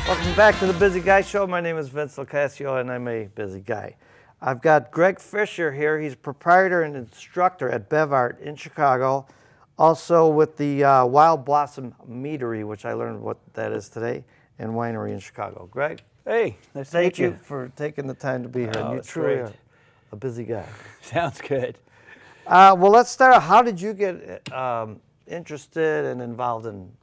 Welcome back to the Busy Guy Show. My name is Vince LoCascio, and I'm a busy guy. I've got Greg Fischer here. He's proprietor and instructor at BevArt in Chicago, also with the Wild Blossom Meadery, which I learned what that is today, and winery in Chicago. Greg? Hey, nice to meet Thank you. you for taking the time to be here. Oh, You that's truly great. are a busy guy. Sounds good. Well, let's start. How did you get interested and involved in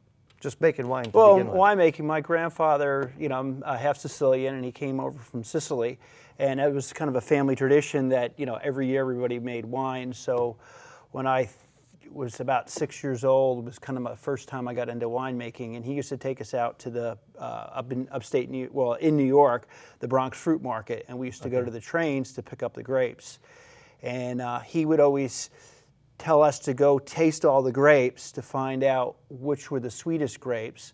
just making wine to Well, begin with? winemaking, my grandfather, I'm half Sicilian, and he came over from Sicily. And it was kind of a family tradition that, every year everybody made wine. So when I was about 6 years old, it was kind of my first time I got into winemaking. And he used to take us out to the, in New York, the Bronx Fruit Market. And we used to go to the trains to pick up the grapes. And he would always tell us to go taste all the grapes to find out which were the sweetest grapes.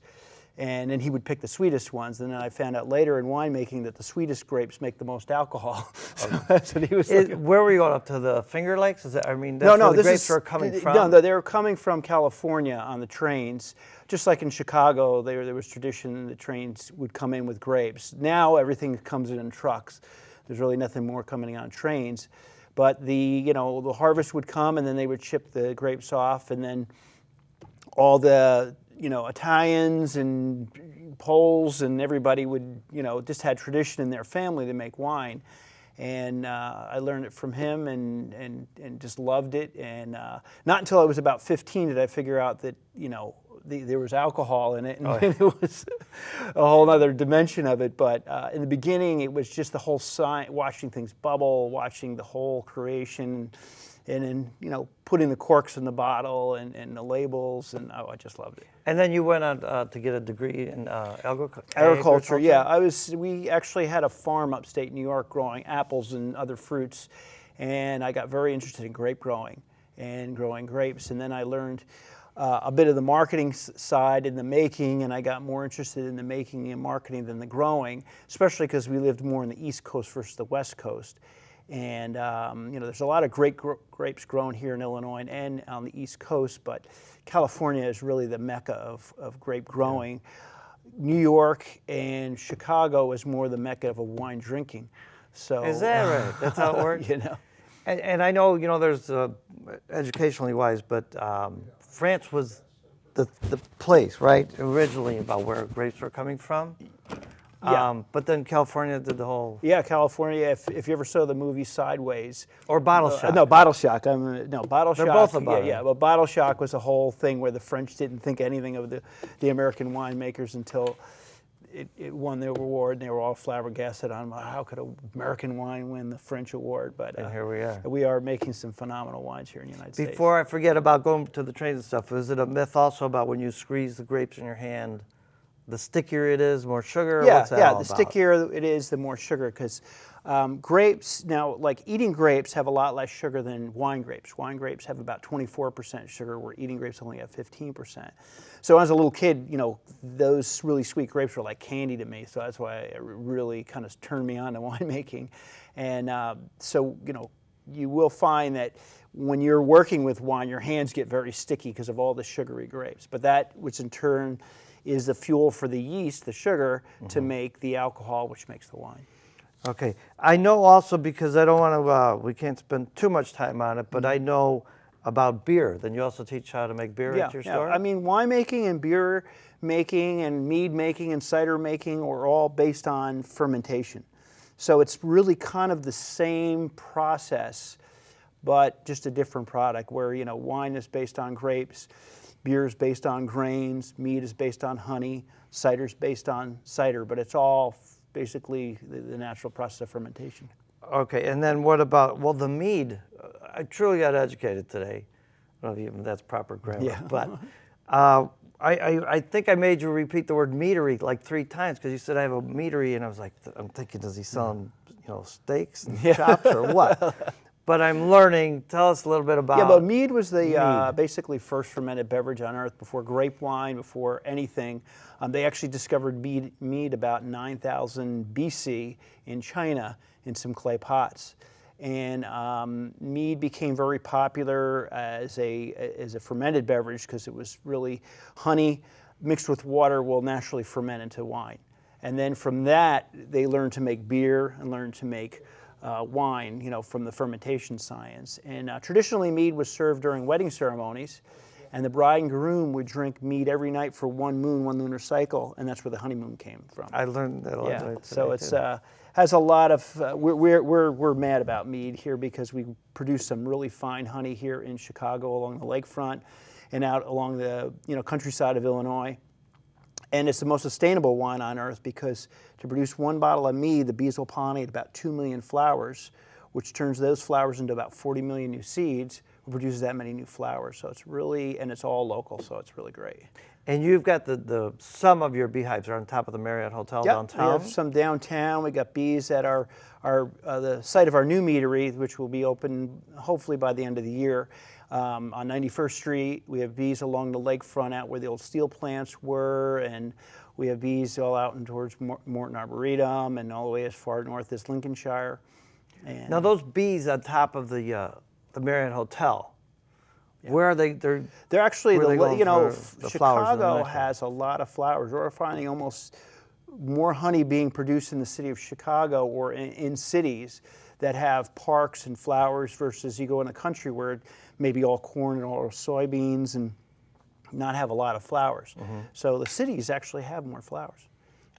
And then he would pick the sweetest ones. And then I found out later in winemaking that the sweetest grapes make the most alcohol. So that's what he was looking. Where were you going, up to the Finger Lakes? Is that, that's No, where the this grapes is were coming from? No, they were coming from California on the trains. Just like in Chicago, there was tradition the trains would come in with grapes. Now everything comes in trucks. There's really nothing more coming on trains. But the harvest would come, and then they would ship the grapes off, and then all the Italians and Poles and everybody would just had tradition in their family to make wine. And I learned it from him and just loved it. And not until I was about 15 did I figure out that there was alcohol in it, and it was a whole other dimension of it. But in the beginning, it was just the whole watching things bubble, watching the whole creation, and then putting the corks in the bottle and the labels, and I just loved it. And then you went on to get a degree in Agriculture. Yeah, we actually had a farm upstate New York growing apples and other fruits, and I got very interested in grape growing and growing grapes. And then I learned a bit of the marketing side and the making, and I got more interested in the making and marketing than the growing, especially because we lived more on the East Coast versus the West Coast. And there's a lot of great grapes grown here in Illinois and on the East Coast, but California is really the mecca of grape growing. New York and Chicago is more the mecca of wine drinking. So Is that right? That's how it works? And I know, there's educationally wise, but France was the place, right, originally about where grapes were coming from. Yeah. But then California did the whole... Yeah, California, if you ever saw the movie Sideways. Or Bottle Shock. No, Bottle Shock. Bottle They're Shock. both about it. Yeah, but Bottle Shock was a whole thing where the French didn't think anything of the American winemakers until it won the award, and they were all flabbergasted on how could an American wine win the French award. But And here we are. We are making some phenomenal wines here in the United States. Before I forget about going to the trains and stuff, is it a myth also about when you squeeze the grapes in your hand, the stickier it is, more sugar? Yeah, What's that all the about? stickier it is, the more sugar, because grapes, now, like eating grapes have a lot less sugar than wine grapes. Wine grapes have about 24% sugar, where eating grapes only have 15%. So as a little kid, those really sweet grapes were like candy to me, so that's why it really kind of turned me on to winemaking. And so, you will find that when you're working with wine, your hands get very sticky because of all the sugary grapes. But that, which in turn is the fuel for the yeast, the sugar, to make the alcohol, which makes the wine. Okay. I know also, because I don't want to, we can't spend too much time on it, but I know about beer. Then you also teach how to make beer at your store? I mean, winemaking and beer making and mead making and cider making are all based on fermentation. So it's really kind of the same process, but just a different product, where, wine is based on grapes, beer is based on grains, mead is based on honey, cider is based on cider, but it's all basically the natural process of fermentation. Okay, and then what about, the mead? I truly got educated today. I don't know if even that's proper grammar, but I think I made you repeat the word meadery like 3 times, because you said I have a meadery, and I was like, I'm thinking, does he sell steaks and chops or what? But I'm learning. Tell us a little bit about... Yeah, but mead was the basically first fermented beverage on earth, before grape wine, before anything. They actually discovered mead about 9,000 BC in China in some clay pots. And mead became very popular as a fermented beverage, because it was really honey mixed with water will naturally ferment into wine. And then from that, they learned to make beer and learned to make wine, from the fermentation science. And traditionally, mead was served during wedding ceremonies, and the bride and groom would drink mead every night for one lunar cycle, and that's where the honeymoon came from. I learned that a lot. Yeah, so it's has a lot of. We're mad about mead here because we produce some really fine honey here in Chicago along the lakefront, and out along the countryside of Illinois. And it's the most sustainable wine on earth because to produce one bottle of mead, the bees will pollinate about 2 million flowers, which turns those flowers into about 40 million new seeds, which produces that many new flowers. So it's really, and it's all local, so it's really great. And you've got some of your beehives are on top of the Marriott Hotel downtown? We have some downtown. We got bees at the site of our new meadery, which will be open hopefully by the end of the year. On 91st Street, we have bees along the lakefront out where the old steel plants were, and we have bees all out and towards Morton Arboretum and all the way as far north as Lincolnshire. And now those bees on top of the Marriott Hotel, where are they? They're actually Chicago has a lot of flowers. We're finding almost more honey being produced in the city of Chicago or in cities that have parks and flowers versus you go in the country where it may be all corn and all soybeans and not have a lot of flowers. So the cities actually have more flowers.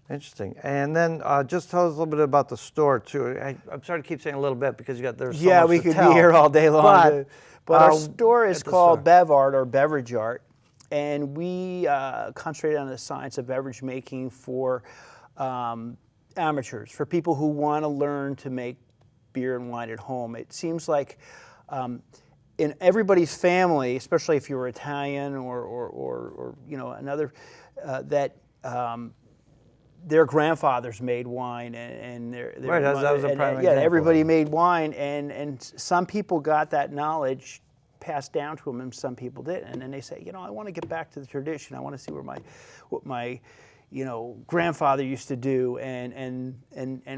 Interesting. And then just tell us a little bit about the store too. I'm sorry to keep saying a little bit because there's so much we to could tell. be here all day long. But our store is called Bev Art or Beverage Art, and we concentrate on the science of beverage making for amateurs, for people who want to learn to make beer and wine at home. It seems like in everybody's family, especially if you were Italian or another, that their grandfathers made wine and their right, that was a prime example. Yeah, everybody made wine, and some people got that knowledge passed down to them, and some people didn't. And then they say, I want to get back to the tradition. I want to see what my grandfather used to do, and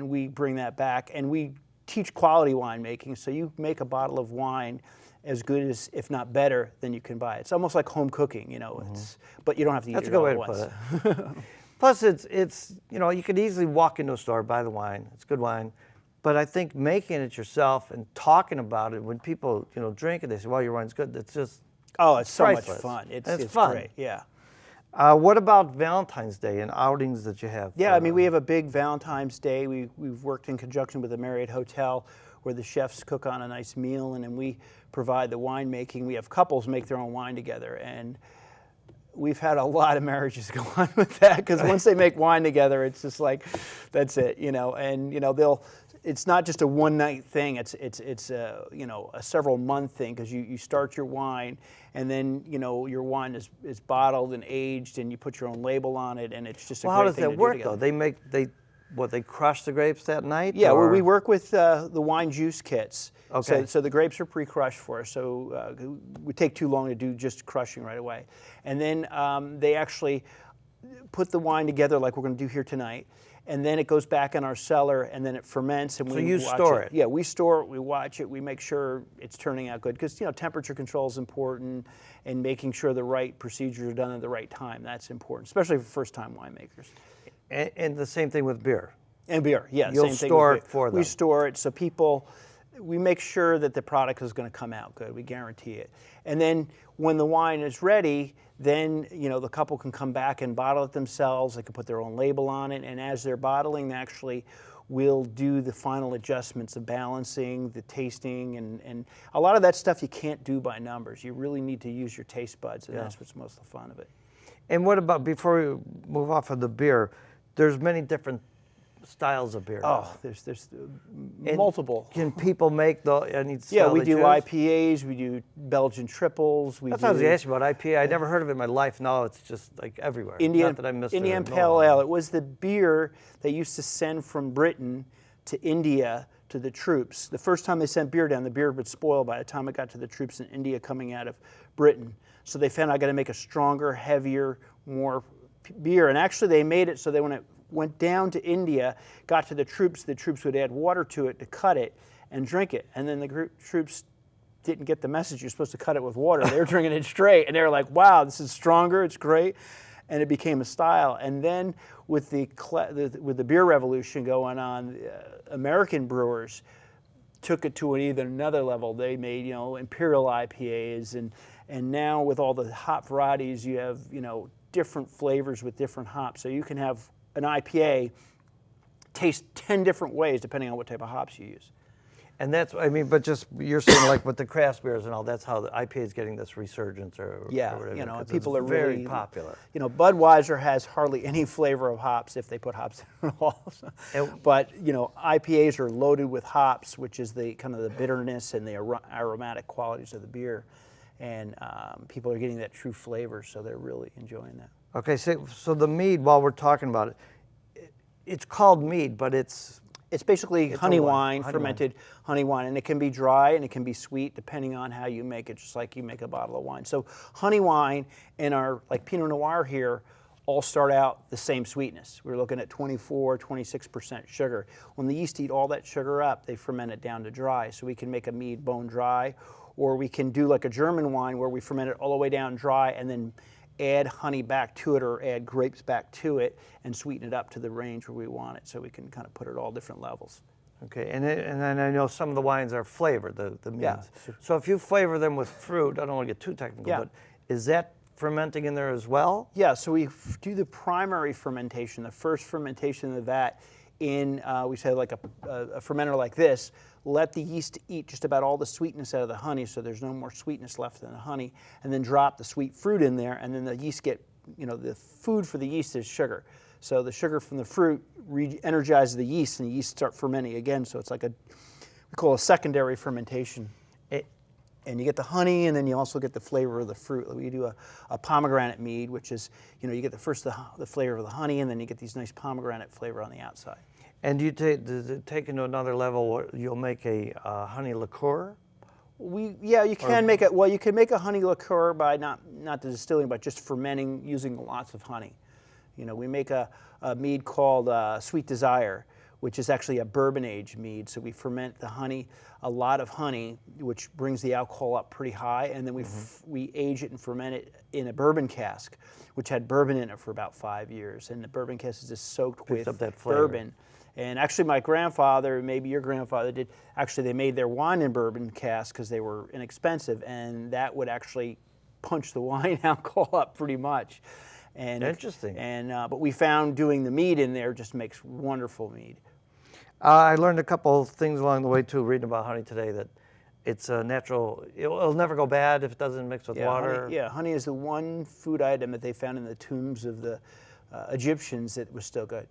we bring that back, and we teach quality winemaking. So you make a bottle of wine as good as, if not better, than you can buy. It's almost like home cooking, but you don't have to eat it all at once. That's a good way to put it. Plus, it's you could easily walk into a store, buy the wine. It's good wine, but I think making it yourself and talking about it when people drink it, they say, "Well, your wine's good." It's just it's so priceless. much fun. It's fun. Great. Yeah. What about Valentine's Day and outings that you have? Yeah, we have a big Valentine's Day. We've worked in conjunction with the Marriott Hotel where the chefs cook on a nice meal, and then we provide the winemaking. We have couples make their own wine together, and we've had a lot of marriages go on with that because once they make wine together, it's just like, that's it, and it's not just a one night thing. It's a several month thing because you start your wine and then your wine is bottled and aged and you put your own label on it, and it's just a great thing to do together. How does that work though? They crush the grapes that night? Yeah, well, we work with the wine juice kits. Okay. So the grapes are pre-crushed for us, so it would take too long to do just crushing right away. And then they actually put the wine together like we're going to do here tonight, and then it goes back in our cellar, and then it ferments, and we store it. Yeah, we store it, we watch it, we make sure it's turning out good, because temperature control is important, and making sure the right procedures are done at the right time, that's important, especially for first-time winemakers. And the same thing with beer. And beer, yeah. You'll same store thing it for them. We store it so people, we make sure that the product is going to come out good. We guarantee it. And then when the wine is ready, then the couple can come back and bottle it themselves. They can put their own label on it. And as they're bottling, they actually will do the final adjustments of balancing, the tasting, and a lot of that stuff you can't do by numbers. You really need to use your taste buds, and that's what's most of the fun of it. And what about, before we move off of the beer, there's many different styles of beer. Oh, there's multiple. Can people make any style? Yeah, we do IPAs, we do Belgian triples. That's what I was going to ask you about IPA. I never heard of it in my life. Now it's just like everywhere. Indian Pale Ale. It was the beer they used to send from Britain to India to the troops. The first time they sent beer down, the beer would spoil by the time it got to the troops in India coming out of Britain. So they found I got to make a stronger, heavier, more beer. And actually they made it so that when it went down to India, got to the troops would add water to it to cut it and drink it. And then the troops didn't get the message you're supposed to cut it with water. They were drinking it straight, and they were like, wow, this is stronger, it's great. and it became a style. And then with the beer revolution going on, American brewers took it to another level. They made, imperial IPAs, and now with all the hop varieties, you have, different flavors with different hops. So you can have an IPA taste 10 different ways depending on what type of hops you use. And that's, but just, you're saying like with the craft beers and all, that's how the IPA is getting this resurgence or whatever. People are very really popular. Budweiser has hardly any flavor of hops if they put hops in it at all. But, IPAs are loaded with hops, which is the kind of the bitterness and the aromatic qualities of the beer. And people are getting that true flavor, so they're really enjoying that. Okay, so the mead, while we're talking about it, it's called mead, but it's basically honey wine, honey fermented honey wine, and it can be dry and it can be sweet depending on how you make it, just like you make a bottle of wine. So honey wine and our Pinot Noir here all start out the same sweetness. We're looking at 24, 26% sugar. When the yeast eat all that sugar up, they ferment it down to dry. So we can make a mead bone dry, or we can do like a German wine where we ferment it all the way down dry and then add honey back to it or add grapes back to it and sweeten it up to the range where we want it, so we can kind of put it all different levels. Okay, and then I know some of the wines are flavored, the meads. Yeah. So if you flavor them with fruit, I don't want to get too technical, but is that fermenting in there as well? Yeah, so we do the primary fermentation, the first fermentation of the vat in, we say like a fermenter like this, let the yeast eat just about all the sweetness out of the honey, so there's no more sweetness left in the honey, and then drop the sweet fruit in there, and then the yeast get, the food for the yeast is sugar. So the sugar from the fruit re-energizes the yeast, and the yeast start fermenting again, so it's like we call a secondary fermentation. And you get the honey, and then you also get the flavor of the fruit. We do a pomegranate mead, which is, you get the flavor of the honey, and then you get these nice pomegranate flavor on the outside. And does it take it to another level? You'll make a honey liqueur. You can make it. Well, you can make a honey liqueur by not the distilling, but just fermenting using lots of honey. We make a mead called Sweet Desire, which is actually a bourbon aged mead. So we ferment the honey, a lot of honey, which brings the alcohol up pretty high, and then we age it and ferment it in a bourbon cask, which had bourbon in it for about 5 years. And the bourbon cask is just soaked with bourbon. And actually my grandfather, maybe your grandfather did, actually they made their wine in bourbon casks because they were inexpensive, and that would actually punch the wine alcohol up pretty much. And interesting. But we found doing the mead in there just makes wonderful mead. I learned a couple of things along the way too, reading about honey today, that it's a natural, it'll never go bad if it doesn't mix with water. Honey is the one food item that they found in the tombs of the Egyptians that was still good,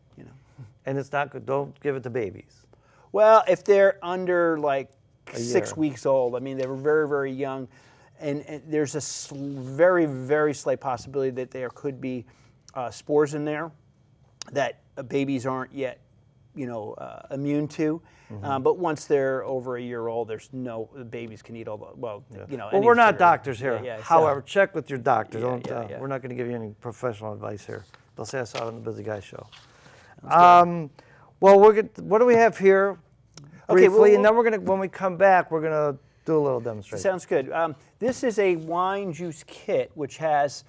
And it's not good, don't give it to babies. Well, if they're under like 6 weeks old, they were very, very young, and there's a very, very slight possibility that there could be spores in there that babies aren't yet, immune to. But once they're over a year old, the babies can eat all the, Well, we're not doctors here. Yeah, however, check with your doctor. Yeah. We're not going to give you any professional advice here. They'll say I saw it on the Busy Guy show. Well, what do we have here briefly? And then when we come back, we're going to do a little demonstration. Sounds good. This is a wine juice kit, which has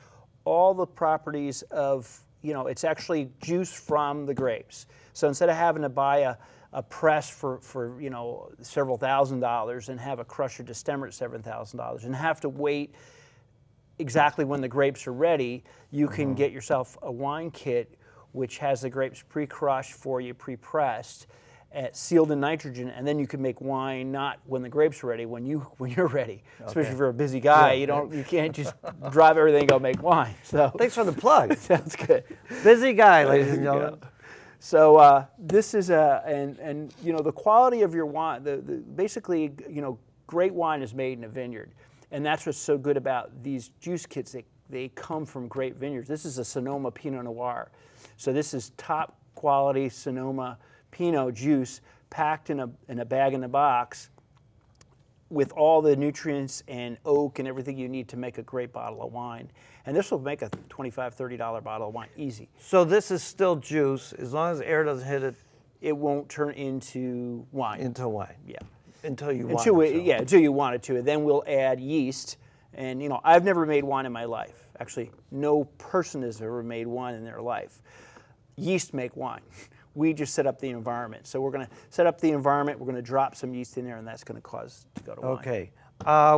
all the properties of, it's actually juice from the grapes. So instead of having to buy a press for several $1,000s and have a crusher destemmer at $7,000 and have to wait exactly when the grapes are ready, you can get yourself a wine kit which has the grapes pre-crushed for you, pre-pressed, sealed in nitrogen, and then you can make wine not when the grapes are ready, when you're ready. Okay. Especially if you're a busy guy, you can't just drive everything and go make wine. So thanks for the plug. Sounds good. Busy guy, ladies and gentlemen. So this is the quality of your wine. Basically, great wine is made in a vineyard, and that's what's so good about these juice kits. They come from great vineyards. This is a Sonoma Pinot Noir, so this is top quality Sonoma Pinot juice packed in a bag in a box with all the nutrients and oak and everything you need to make a great bottle of wine. And this will make a $25, $30 bottle of wine easy. So this is still juice. As long as air doesn't hit it, it won't turn into wine. Into wine. Yeah. Until you want it to. Yeah, until you want it to. And then we'll add yeast. And, I've never made wine in my life. Actually, no person has ever made wine in their life. Yeast make wine. We just set up the environment. So we're going to set up the environment. We're going to drop some yeast in there, and that's going to cause to go to wine. Okay.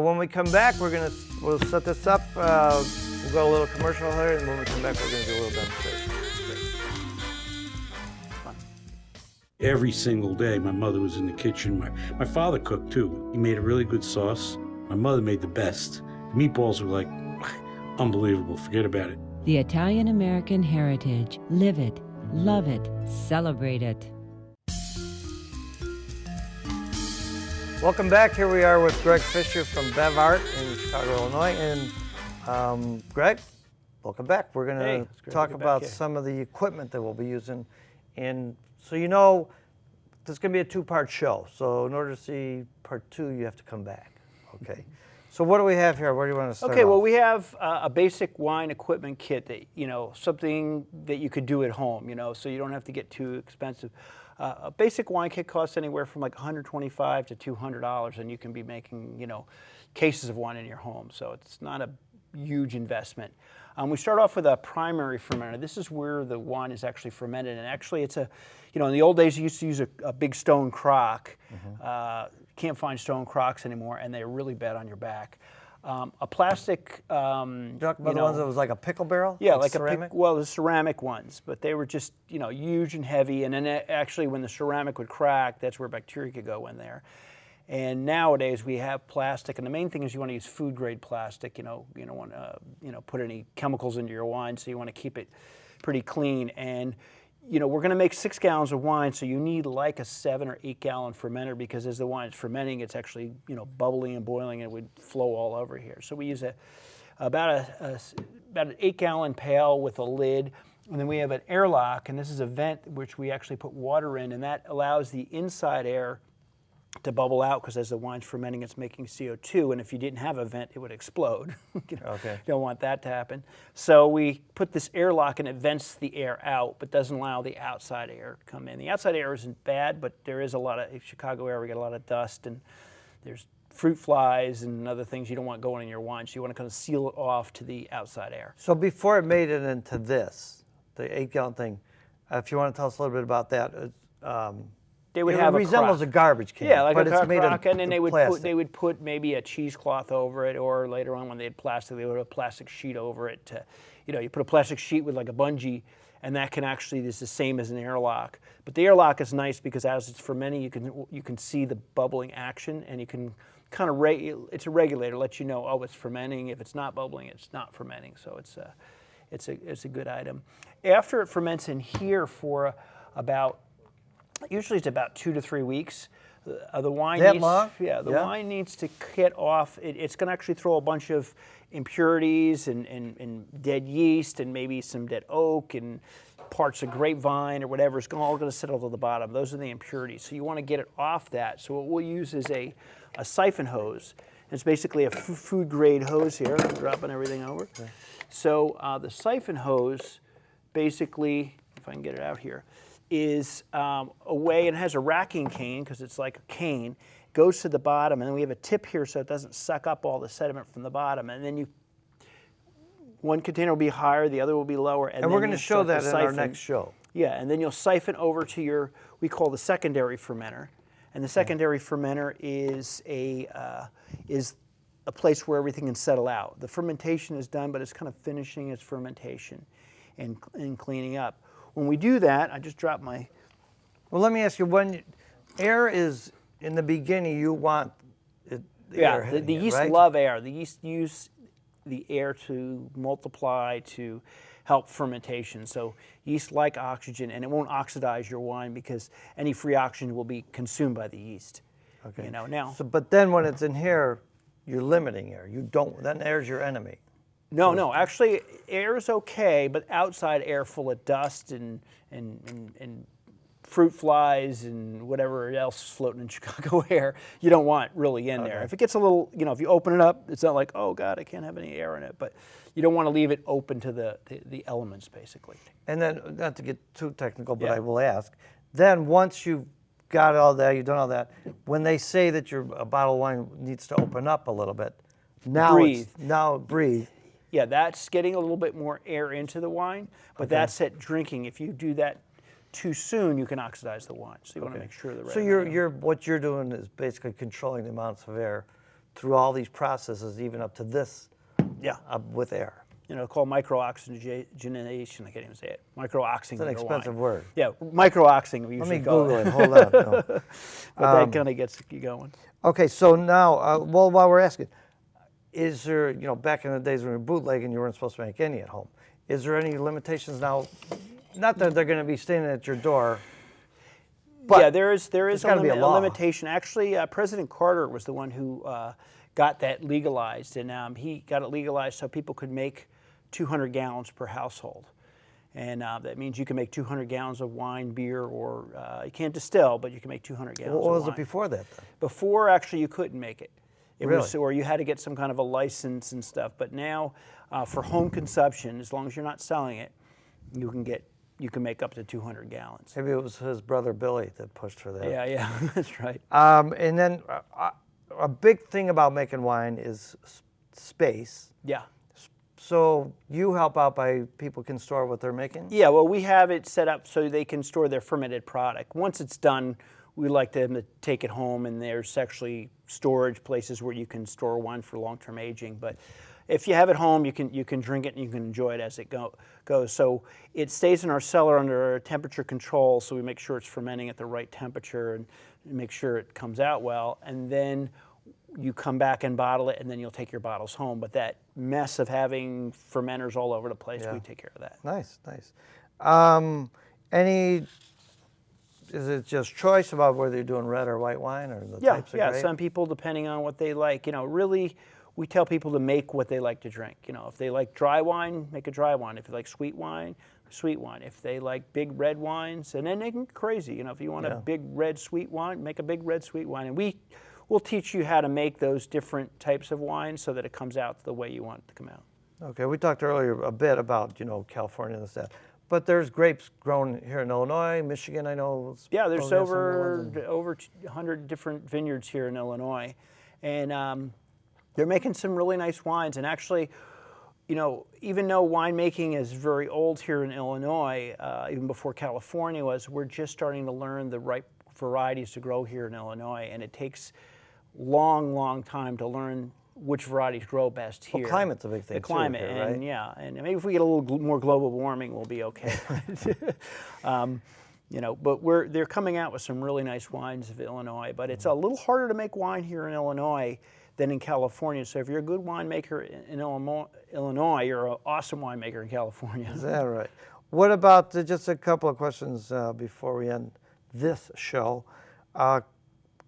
When we come back, we'll set this up. We'll go a little commercial here, and when we come back, we're going to do a little demonstration. Every single day, my mother was in the kitchen. My father cooked too. He made a really good sauce. My mother made the best. The meatballs were like unbelievable. Forget about it. The Italian-American heritage. Live it, love it, celebrate it. Welcome back. Here we are with Greg Fischer from Bev Art in Chicago, Illinois. And Greg, welcome back. We're going to talk about some of the equipment that we'll be using. And so you know, this is going to be a two-part show. So in order to see part 2, you have to come back. Okay. So what do we have here? Where do you want to start? Okay, off? well, we have a basic wine equipment kit that, something that you could do at home, so you don't have to get too expensive. A basic wine kit costs anywhere from like $125 to $200, and you can be making, cases of wine in your home. So it's not a huge investment. We start off with a primary fermenter. This is where the wine is actually fermented, and actually it's in the old days you used to use a big stone crock. Can't find stone crocks anymore, and they're really bad on your back. A plastic. Talking about the ones that was like a pickle barrel? Yeah, like ceramic? the ceramic ones, but they were just huge and heavy, and then actually when the ceramic would crack, that's where bacteria could go in there. And nowadays we have plastic, and the main thing is you want to use food grade plastic. You don't want to put any chemicals into your wine, so you want to keep it pretty clean. And we're going to make 6 gallons of wine, so you need like a 7 or 8 gallon fermenter, because as the wine is fermenting, it's actually bubbling and boiling, and it would flow all over here. So we use about an 8 gallon pail with a lid, and then we have an airlock, and this is a vent which we actually put water in, and that allows the inside air to bubble out, because as the wine's fermenting, it's making CO2, and if you didn't have a vent, it would explode. Okay. You don't want that to happen. So we put this airlock, and it vents the air out, but doesn't allow the outside air to come in. The outside air isn't bad, but there is a lot of Chicago air. We get a lot of dust, and there's fruit flies and other things you don't want going in your wine, so you want to kind of seal it off to the outside air. So before it made it into this, the 8 gallon thing, if you want to tell us a little bit about that. They would have it resembles a garbage can. Yeah, like but a it's made crock, and then they would put maybe a cheesecloth over it, or later on when they had plastic, they would have a plastic sheet over it. You put a plastic sheet with like a bungee, and that can actually is the same as an airlock. But the airlock is nice because as it's fermenting, you can see the bubbling action, and you can kind of it's a regulator, lets you know, oh, it's fermenting. If it's not bubbling, it's not fermenting. So it's a good item. After it ferments in here for usually it's about 2 to 3 weeks. The wine that long? Yeah, the wine needs to get off. It's going to actually throw a bunch of impurities and dead yeast and maybe some dead oak and parts of grapevine or whatever. It's all going to settle to the bottom. Those are the impurities. So you want to get it off that. So what we'll use is a siphon hose. It's basically a food grade hose here. I'm dropping everything over. Okay. So the siphon hose, basically, if I can get it out here, is a way, and it has a racking cane because it's like a cane, goes to the bottom, and then we have a tip here so it doesn't suck up all the sediment from the bottom, and then one container will be higher, the other will be lower. And we're going to show that in our next show. Yeah, and then you'll siphon over to we call the secondary fermenter, and the secondary fermenter is a place where everything can settle out. The fermentation is done, but it's kind of finishing its fermentation and cleaning up. When we do that, I just dropped my... Well, let me ask you, when air is in the beginning, you want the air the yeast right? love air. The yeast use the air to multiply, to help fermentation. So yeast like oxygen, and it won't oxidize your wine because any free oxygen will be consumed by the yeast. Okay. Now. So, but then when it's in here, you're limiting air. Then air's your enemy. No. Actually, air is okay, but outside air full of dust and fruit flies and whatever else is floating in Chicago air, you don't want really in there. If it gets a little, if you open it up, it's not like, oh God, I can't have any air in it. But you don't want to leave it open to the elements, basically. And then, not to get too technical, but I will ask. Then once you've got all that, you've done all that. When they say that a bottle of wine needs to open up a little bit, now breathe. Now breathe. Yeah, that's getting a little bit more air into the wine, but that's at drinking. If you do that too soon, you can oxidize the wine. So you want to make sure the right So what you're doing is basically controlling the amounts of air through all these processes, even up to this, with air. Called micro-oxygenation. I can't even say it. Micro-oxing. It's an expensive word. Yeah, micro-oxing. We Let usually me call Google it. Hold on. No. But that kind of gets you going. Okay, so now, while we're asking, is there, back in the days when we were bootlegging, you weren't supposed to make any at home. Is there any limitations now? Not that they're going to be standing at your door. But yeah, there is gotta be a law. limitation. Actually, President Carter was the one who got that legalized, and he got it legalized so people could make 200 gallons per household. And that means you can make 200 gallons of wine, beer, or you can't distill, but you can make 200 gallons of wine. What was it before that, then? Before, actually, you couldn't make it. Really? Or you had to get some kind of a license and stuff. But now, for home consumption, as long as you're not selling it, you can make up to 200 gallons. Maybe it was his brother Billy that pushed for that. Yeah, that's right. And then a big thing about making wine is space. Yeah. So you help out by people can store what they're making? Yeah, well, we have it set up so they can store their fermented product. Once it's done, we like them to take it home, and there's actually storage places where you can store wine for long-term aging. But if you have it home, you can drink it and you can enjoy it as it goes. So it stays in our cellar under temperature control, so we make sure it's fermenting at the right temperature and make sure it comes out well. And then you come back and bottle it, and then you'll take your bottles home. But that mess of having fermenters all over the place, we take care of that. Nice. Is it just choice about whether you're doing red or white wine, or the types of grape? Some people, depending on what they like, really, we tell people to make what they like to drink. If they like dry wine, make a dry wine. If they like sweet wine, sweet wine. If they like big red wines, and then they can get crazy. If you want a big red sweet wine, make a big red sweet wine. And we'll teach you how to make those different types of wines so that it comes out the way you want it to come out. Okay, we talked earlier a bit about, California and stuff. But there's grapes grown here in Illinois, Michigan, I know. Yeah, there's over 100 different vineyards here in Illinois. And they're making some really nice wines. And actually, even though winemaking is very old here in Illinois, even before California was, we're just starting to learn the right varieties to grow here in Illinois. And it takes long time to learn which varieties grow best here. Well, climate's a big thing. The climate, too, here, right? and and maybe if we get a little more global warming, we'll be okay. But they're coming out with some really nice wines of Illinois. But it's a little harder to make wine here in Illinois than in California. So if you're a good winemaker in Illinois, you're an awesome winemaker in California. Is that right? What about just a couple of questions before we end this show?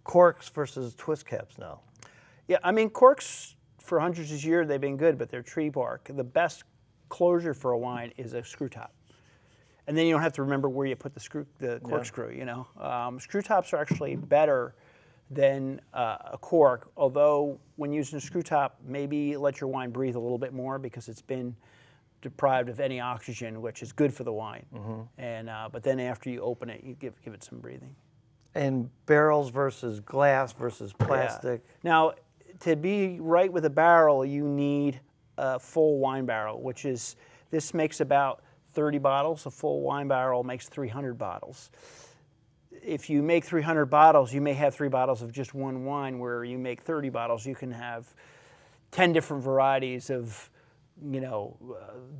Corks versus twist caps now. Yeah, corks for hundreds of years, they've been good, but they're tree bark. The best closure for a wine is a screw top. And then you don't have to remember where you put the corkscrew, Screw tops are actually better than a cork, although when using a screw top, maybe let your wine breathe a little bit more because it's been deprived of any oxygen, which is good for the wine. And but then after you open it, you give it some breathing. And barrels versus glass versus plastic. Yeah. Now, to be right with a barrel, you need a full wine barrel, this makes about 30 bottles. A full wine barrel makes 300 bottles. If you make 300 bottles, you may have 3 bottles of just one wine. Where you make 30 bottles, you can have 10 different varieties of,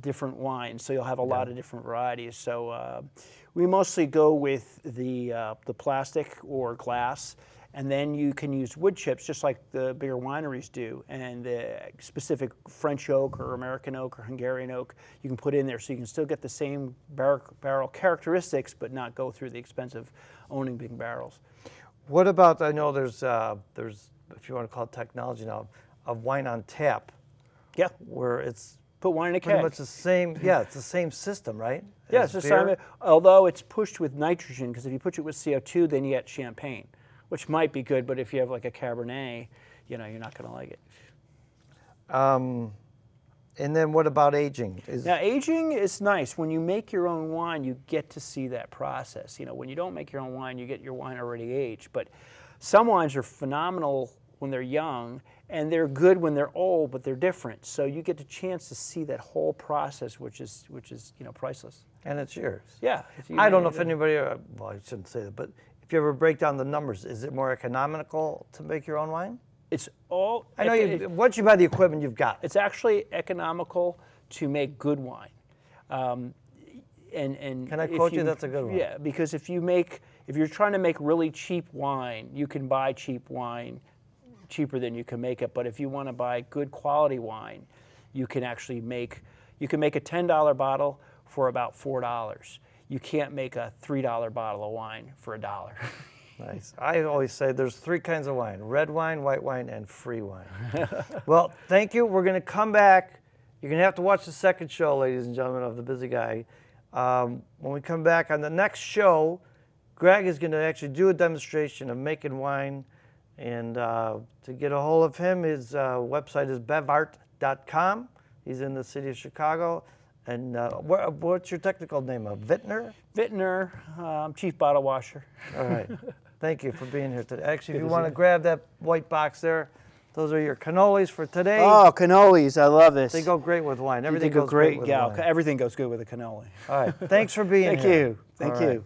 different wines. So you'll have a lot of different varieties. So we mostly go with the plastic or glass. And then you can use wood chips, just like the bigger wineries do. And the specific French oak or American oak or Hungarian oak, you can put in there, so you can still get the same barrel characteristics, but not go through the expense of owning big barrels. What about, I know there's, if you want to call it technology now, of wine on tap. Yeah. Where it's put wine in a keg. Pretty much the same, it's the same system, right? Yeah, it's the same, although it's pushed with nitrogen, because if you push it with CO2, then you get champagne, which might be good, but if you have like a Cabernet, you're not going to like it. And then what about aging? Now, aging is nice. When you make your own wine, you get to see that process. When you don't make your own wine, you get your wine already aged. But some wines are phenomenal when they're young, and they're good when they're old, but they're different. So you get the chance to see that whole process, which is priceless. And it's yours. Yeah. I don't know if anybody, well, I shouldn't say that, but if you ever break down the numbers, is it more economical to make your own wine? It's all. I know once you buy the equipment, you've got it. It's actually economical to make good wine. And Can I quote you? That's a good one. Yeah, because if you're trying to make really cheap wine, you can buy cheap wine cheaper than you can make it. But if you want to buy good quality wine, you can actually make a $10 bottle for about $4. You can't make a $3 bottle of wine for $1. Nice. I always say there's 3 kinds of wine: red wine, white wine, and free wine. Well, thank you. We're going to come back. You're going to have to watch the second show, ladies and gentlemen, of The Busy Guy. When we come back on the next show, Greg is going to actually do a demonstration of making wine. And to get a hold of him, his website is bevart.com. He's in the city of Chicago. And what's your technical name? Vintner? Vintner, chief bottle washer. All right. Thank you for being here today. Actually, if you want to grab that white box there, those are your cannolis for today. Oh, cannolis. I love this. They go great with wine. Everything goes goes great with wine. Everything goes good with a cannoli. All right. Thanks for being here. Thank you.